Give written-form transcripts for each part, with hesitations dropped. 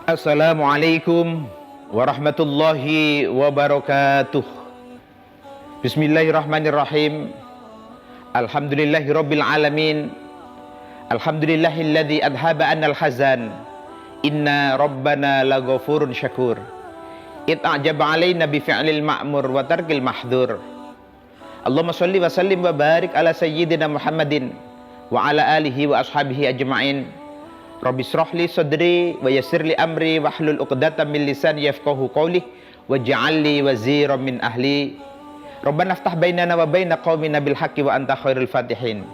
Assalamualaikum warahmatullahi wabarakatuh. Bismillahirrahmanirrahim. Alhamdulillahirabbil alamin. Alhamdulillahilladzi adhaba 'annal hazan. Inna rabbana laghafurun syakur. It'ajaba 'alaina bi fi'lil ma'mur wa tarkil mahdhur. Allahumma shalli wa sallim wa barik ala sayyidina Muhammadin wa ala alihi wa ashabihi ajma'in. Rabbi shrah li sadri wa yassir li amri wahlul 'uqdatam min lisani yafqahu qawli waj'al li waziran min ahli. Rabbana iftah bainana wa baina qaumina bil haqqi wa anta khairul fatihin.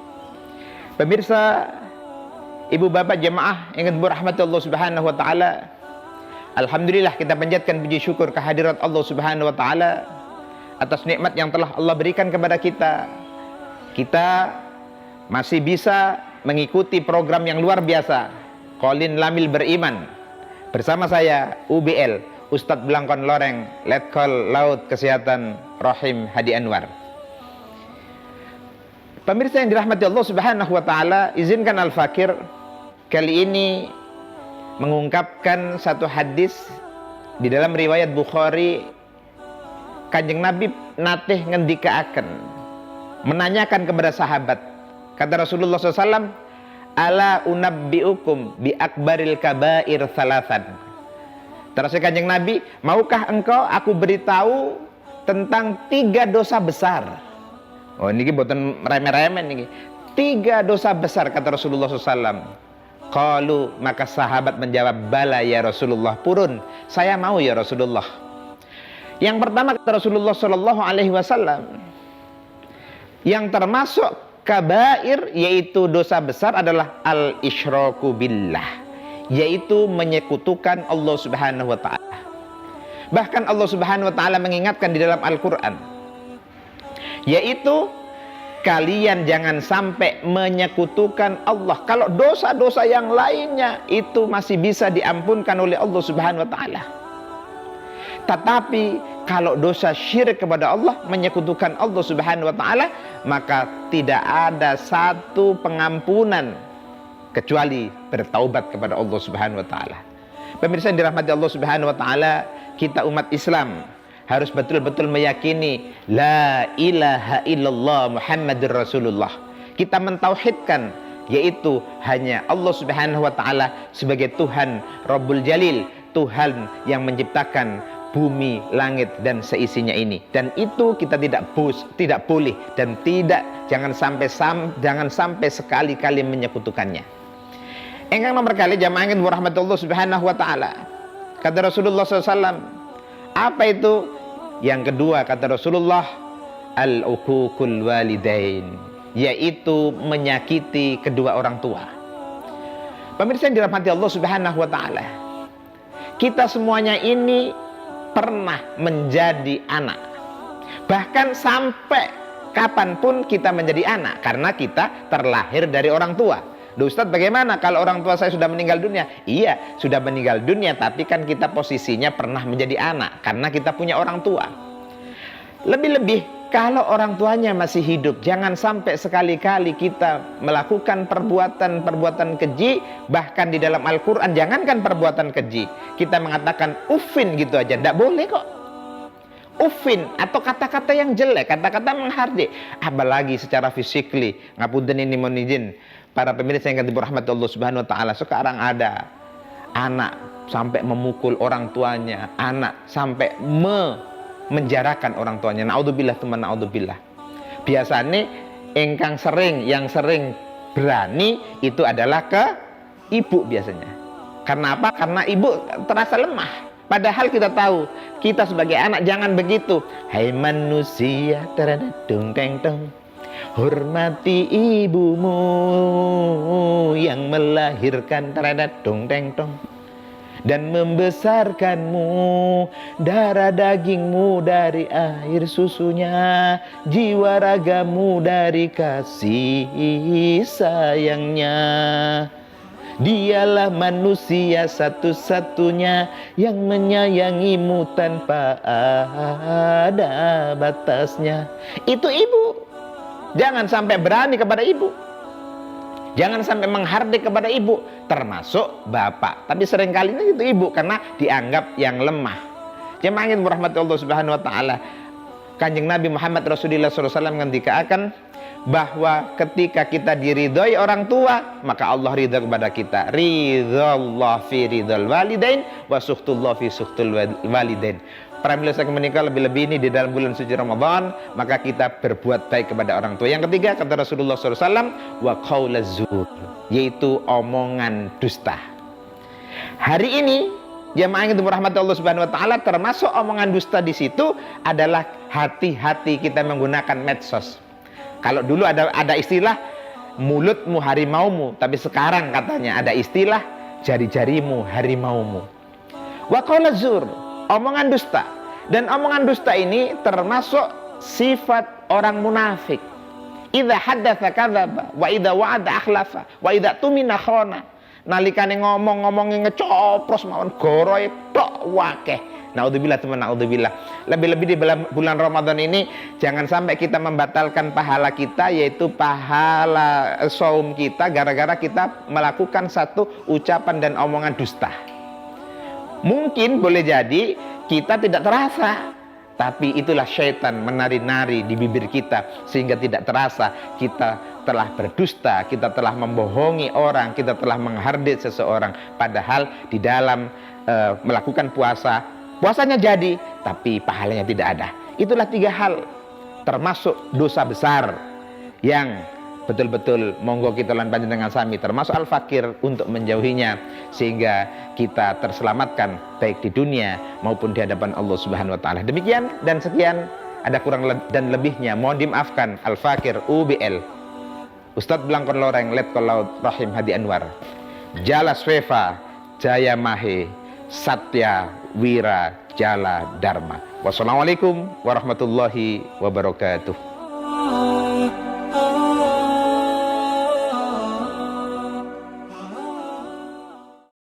Pemirsa, ibu bapak jemaah yang dirahmati Allah Subhanahu wa taala, alhamdulillah kita panjatkan puji syukur kehadirat Allah Subhanahu wa taala atas nikmat yang telah Allah berikan kepada kita. Kita masih bisa mengikuti program yang luar biasa, Qalin Lamil Beriman, bersama saya UBL Ustadz Blangkon Loreng, Letkol Laut Kesehatan Rahim Hadi Anwar. Pemirsa yang dirahmati Allah Subhanahu wa taala, izinkan Al-Fakir kali ini mengungkapkan satu hadis di dalam riwayat Bukhari. Kanjeng Nabi natih ngendikaaken, menanyakan kepada sahabat, kata Rasulullah SAW, ala unabbiukum bi akbaril kabair thalathan. Terus Kanjeng Nabi, maukah engkau aku beritahu tentang 3 dosa besar? Oh, ini boten remeh-remeh nih. 3 dosa besar, kata Rasulullah SAW. Qalu, maka sahabat menjawab, bala ya Rasulullah, purun, saya mau ya Rasulullah. Yang pertama, kata Rasulullah SAW, yang termasuk kabair, yaitu dosa besar, adalah al-isyraku billah, yaitu menyekutukan Allah Subhanahu wa taala. Bahkan Allah Subhanahu wa taala mengingatkan di dalam Al-Qur'an, yaitu kalian jangan sampai menyekutukan Allah. Kalau dosa-dosa yang lainnya itu masih bisa diampunkan oleh Allah Subhanahu wa taala. Tetapi kalau dosa syirik kepada Allah, menyekutukan Allah Subhanahu wa taala, maka tidak ada satu pengampunan kecuali bertaubat kepada Allah Subhanahu wa taala. Pemirsa yang dirahmati Allah Subhanahu wa taala, kita umat Islam harus betul-betul meyakini la ilaha illallah Muhammadur Rasulullah. Kita mentauhidkan, yaitu hanya Allah Subhanahu wa taala sebagai Tuhan Rabbul Jalil, Tuhan yang menciptakan bumi, langit dan seisinya ini. Dan itu kita tidak boleh dan jangan sampai sekali-kali menyekutukannya. Engkang nomor kali jamaah ingin warahmatullah Subhanahu wa taala. Kata Rasulullah SAW, apa itu? Yang kedua, kata Rasulullah, al-uququl walidain, yaitu menyakiti kedua orang tua. Pemirsa yang dirahmati Allah Subhanahu wa taala, kita semuanya ini pernah menjadi anak. Bahkan sampai kapanpun kita menjadi anak, karena kita terlahir dari orang tua. Duh Ustadz, bagaimana kalau orang tua saya sudah meninggal dunia? Iya, sudah meninggal dunia, tapi kan kita posisinya pernah menjadi anak, karena kita punya orang tua. Lebih-lebih kalau orang tuanya masih hidup, jangan sampai sekali-kali kita melakukan perbuatan-perbuatan keji. Bahkan di dalam Al-Quran, jangankan perbuatan keji, kita mengatakan uffin gitu aja, tidak boleh kok. Uffin atau kata-kata yang jelek, kata-kata menghardik, apalagi secara fisikly. Ngapunten ini mohon izin para pemirsa yang dirahmati Allah Subhanahu wa taala, sekarang ada anak sampai memukul orang tuanya, anak sampai menjarakan orang tuanya. Naudzubillah teman, naudzubillah. Biasanya yang sering berani itu adalah ke ibu biasanya. Karena apa? Karena ibu terasa lemah. Padahal kita tahu, kita sebagai anak jangan begitu. Hai manusia, teradung teng teng, hormati ibumu yang melahirkan, teradung teng teng, dan membesarkanmu, darah dagingmu dari air susunya, jiwa ragamu dari kasih sayangnya. Dialah manusia satu-satunya yang menyayangimu tanpa ada batasnya. Itu ibu. Jangan sampai berani kepada ibu. Jangan sampai menghardik kepada ibu, termasuk bapak. Tapi seringkali itu ibu karena dianggap yang lemah. Jemaah yang dirahmati Allah Subhanahu wa taala, Kanjeng Nabi Muhammad Rasulullah SAW mengatakan bahwa ketika kita diridhoi orang tua, maka Allah ridha kepada kita. Ridhallah fi ridhal walidain wa suhtullah fi suhtul walidain. Para militer menikah lebih-lebih ini di dalam bulan suci Ramadan, maka kita berbuat baik kepada orang tua. Yang ketiga, kata Rasulullah SAW, wa qaulaz zur, yaitu omongan dusta. Hari ini jemaah yang dirahmati Allah Subhanahu wa taala, termasuk omongan dusta di situ adalah hati-hati kita menggunakan medsos. Kalau dulu ada istilah mulutmu harimaumu, tapi sekarang katanya ada istilah jari-jarimu harimaumu. Wa qaulaz zur, omongan dusta. Dan omongan dusta ini termasuk sifat orang munafik. Idza haddatsa kadzaba wa idza wa'ada akhlafa wa idza tumina khana. Nalikane ngomong-ngomongnya ngecopros mawon goroe tok wakeh. Naudzubillah teman, naudzubillah. Lebih-lebih di bulan Ramadan ini jangan sampai kita membatalkan pahala kita, yaitu pahala saum kita gara-gara kita melakukan satu ucapan dan omongan dusta. Mungkin boleh jadi kita tidak terasa, tapi itulah syaitan menari-nari di bibir kita sehingga tidak terasa kita telah berdusta, kita telah membohongi orang, kita telah menghardik seseorang. Padahal di dalam melakukan puasanya jadi, tapi pahalanya tidak ada. Itulah 3 hal termasuk dosa besar yang betul-betul monggo kita lan panjenengan sami, termasuk al-fakir, untuk menjauhinya sehingga kita terselamatkan baik di dunia maupun di hadapan Allah Subhanahu wa taala. Demikian dan sekian, ada kurang dan lebihnya mohon dimaafkan. Al-Fakir UBL Ustadz Blangkon Loreng Letkol Laut Rahim Hadi Anwar Jala Svefa Jaya Mahe Satya Wira Jala Dharma. Wassalamualaikum warahmatullahi wabarakatuh.